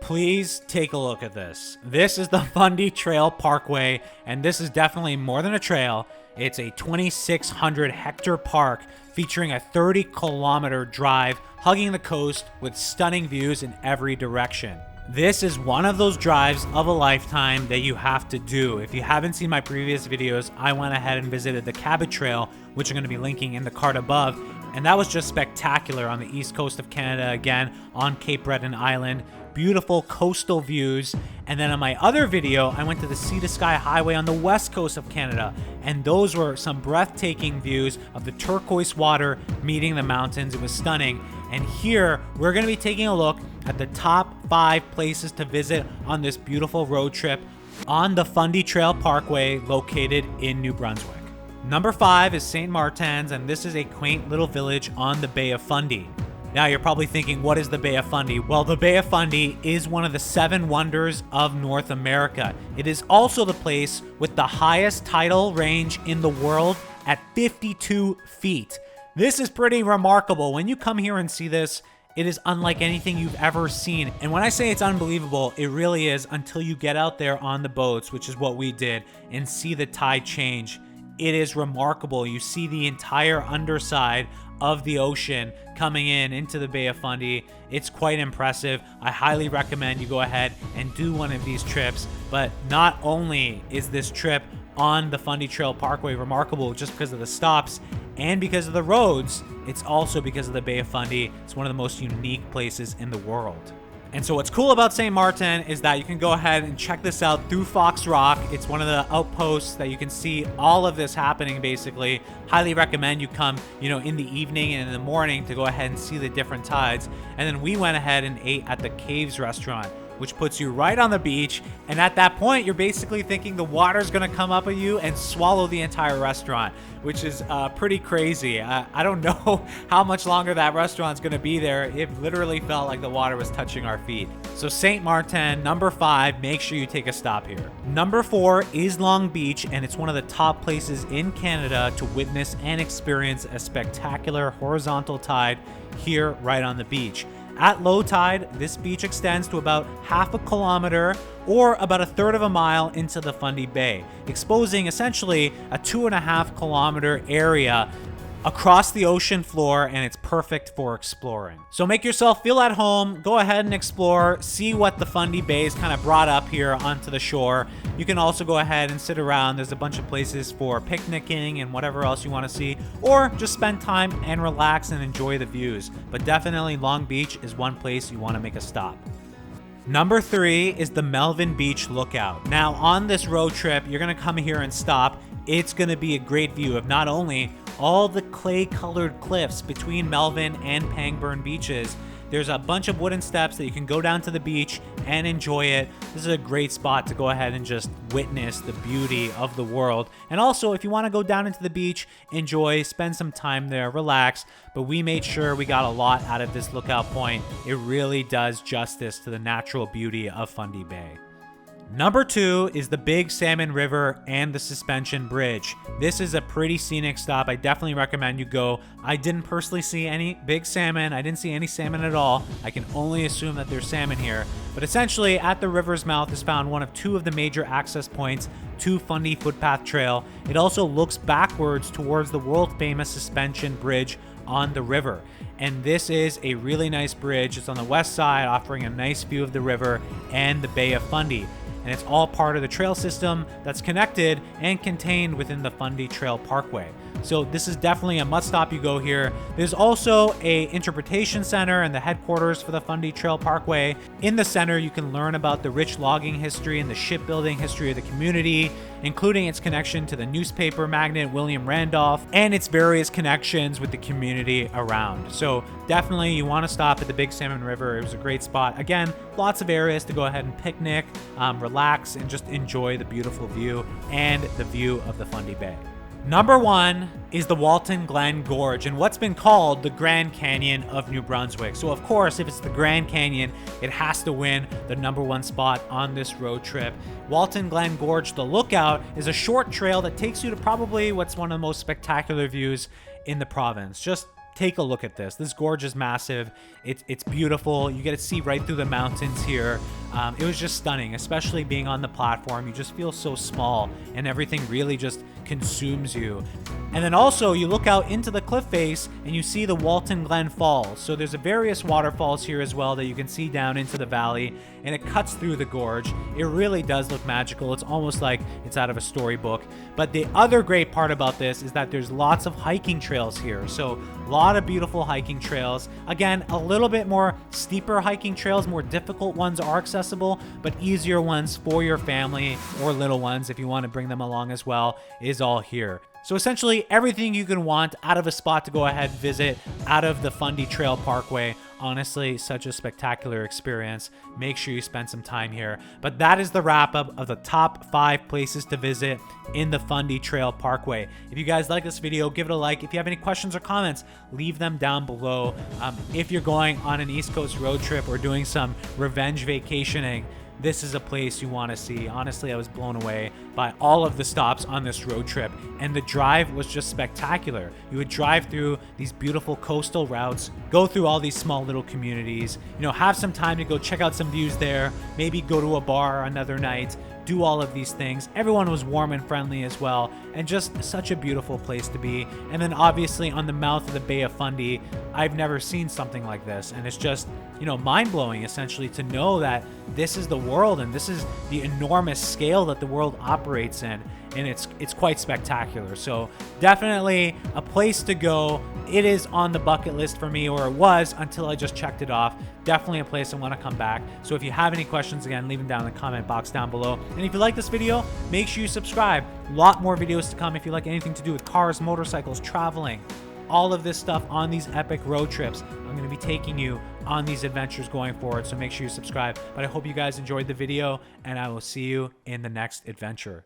Please take a look at this. This is the Fundy Trail Parkway, and this is definitely more than a trail. It's a 2,600 hectare park featuring a 30-kilometer drive hugging the coast with stunning views in every direction. This is one of those drives of a lifetime that you have to do. If you haven't seen my previous videos, I went ahead and visited the Cabot Trail, which I'm going to be linking in the card above, and that was just spectacular on the east coast of Canada, again on Cape Breton Island. Beautiful coastal views. And then on my other video, I went to the Sea to Sky Highway on the west coast of Canada, and those were some breathtaking views of the turquoise water meeting the mountains. It was stunning. And here we're going to be taking a look at the top 5 places to visit on this beautiful road trip on the Fundy Trail Parkway located in New Brunswick. Number 5 is St. Martin's, and this is a quaint little village on the Bay of Fundy. Now you're probably thinking, what is the Bay of Fundy? Well, the Bay of Fundy is one of the 7 wonders of North America. It is also the place with the highest tidal range in the world at 52 feet. This is pretty remarkable. When you come here and see this, it is unlike anything you've ever seen. And when I say it's unbelievable, it really is until you get out there on the boats, which is what we did, and see the tide change. It is remarkable. You see the entire underside of the ocean coming into the Bay of Fundy. It's quite impressive. I highly recommend you go ahead and do one of these trips. But not only is this trip on the Fundy Trail Parkway remarkable just because of the stops and because of the roads, it's also because of the Bay of Fundy. It's one of the most unique places in the world. And so what's cool about St. Martin is that you can go ahead and check this out through Fox Rock. It's one of the outposts that you can see all of this happening, basically. Highly recommend you come, in the evening and in the morning to go ahead and see the different tides. And then we went ahead and ate at the Caves restaurant, which puts you right on the beach. And at that point, you're basically thinking the water's gonna come up at you and swallow the entire restaurant, which is pretty crazy. I don't know how much longer that restaurant's gonna be there. It literally felt like the water was touching our feet. So St. Martin, number 5, make sure you take a stop here. Number 4 is Long Beach, and it's one of the top places in Canada to witness and experience a spectacular horizontal tide here right on the beach. At low tide, this beach extends to about half a kilometer or about 1/3 of a mile into the Fundy Bay, exposing essentially a 2.5 kilometer area across the ocean floor, and it's perfect for exploring. So make yourself feel at home, go ahead and explore, see what the Fundy Bay is kind of brought up here onto the shore. You can also go ahead and sit around. There's a bunch of places for picnicking and whatever else you want to see, or just spend time and relax and enjoy the views. But definitely Long Beach is one place you want to make a stop. Number 3 is the Melvin Beach Lookout. Now on this road trip, you're going to come here and stop. It's going to be a great view of not only all the clay-colored cliffs between Melvin and Pangburn beaches. There's a bunch of wooden steps that you can go down to the beach and enjoy it. This is a great spot to go ahead and just witness the beauty of the world. And also, if you want to go down into the beach, enjoy, spend some time there, relax. But we made sure we got a lot out of this lookout point. It really does justice to the natural beauty of Fundy Bay. Number 2 is the Big Salmon River and the Suspension Bridge. This is a pretty scenic stop. I definitely recommend you go. I didn't personally see any big salmon. I didn't see any salmon at all. I can only assume that there's salmon here. But essentially, at the river's mouth is found one of 2 of the major access points to Fundy Footpath Trail. It also looks backwards towards the world-famous Suspension Bridge on the river. And this is a really nice bridge. It's on the west side, offering a nice view of the river and the Bay of Fundy. And it's all part of the trail system that's connected and contained within the Fundy Trail Parkway. So this is definitely a must stop you go here. There's also a interpretation center and the headquarters for the Fundy Trail Parkway. In the center, you can learn about the rich logging history and the shipbuilding history of the community, including its connection to the newspaper magnate William Randolph and its various connections with the community around. So definitely you want to stop at the Big Salmon River. It was a great spot. Again, lots of areas to go ahead and picnic, relax, and just enjoy the beautiful view and the view of the Fundy Bay. Number 1 is the Walton Glen Gorge, and what's been called the Grand Canyon of New Brunswick. So of course, if it's the Grand Canyon, it has to win the number 1 spot on this road trip. Walton Glen Gorge, the Lookout, is a short trail that takes you to probably what's one of the most spectacular views in the province. Just take a look at this. This gorge is massive. It's beautiful. You get to see right through the mountains here. It was just stunning, especially being on the platform. You just feel so small and everything really just consumes you. And then also you look out into the cliff face and you see the Walton Glen Falls. So there's various waterfalls here as well that you can see down into the valley, and it cuts through the gorge. It really does look magical. It's almost like it's out of a storybook. But the other great part about this is that there's lots of hiking trails here. So a lot of beautiful hiking trails. Again, a little bit more steeper hiking trails, more difficult ones are accessible, but easier ones for your family or little ones, if you want to bring them along as well, is all here. So essentially everything you can want out of a spot to go ahead visit out of the Fundy Trail Parkway. Honestly, such a spectacular experience. Make sure you spend some time here. But that is the wrap up of the top 5 places to visit in the Fundy Trail Parkway. If you guys like this video, give it a like. If you have any questions or comments, leave them down below. If you're going on an East Coast road trip or doing some revenge vacationing, this is a place you want to see. Honestly, I was blown away by all of the stops on this road trip, and the drive was just spectacular. You would drive through these beautiful coastal routes, go through all these small little communities, have some time to go check out some views there, maybe go to a bar another night, do all of these things. Everyone was warm and friendly as well, and just such a beautiful place to be. And then obviously on the mouth of the Bay of Fundy, I've never seen something like this, and it's just mind-blowing essentially to know that this is the world and this is the enormous scale that the world operates in, and it's quite spectacular. So definitely a place to go. It is on the bucket list for me, or it was until I just checked it off. Definitely a place I want to come back. So if you have any questions, again, leave them down in the comment box down below. And if you like this video, make sure you subscribe. A lot more videos to come if you like anything to do with cars, motorcycles, traveling, all of this stuff on these epic road trips. I'm going to be taking you on these adventures going forward, so make sure you subscribe. But I hope you guys enjoyed the video, and I will see you in the next adventure.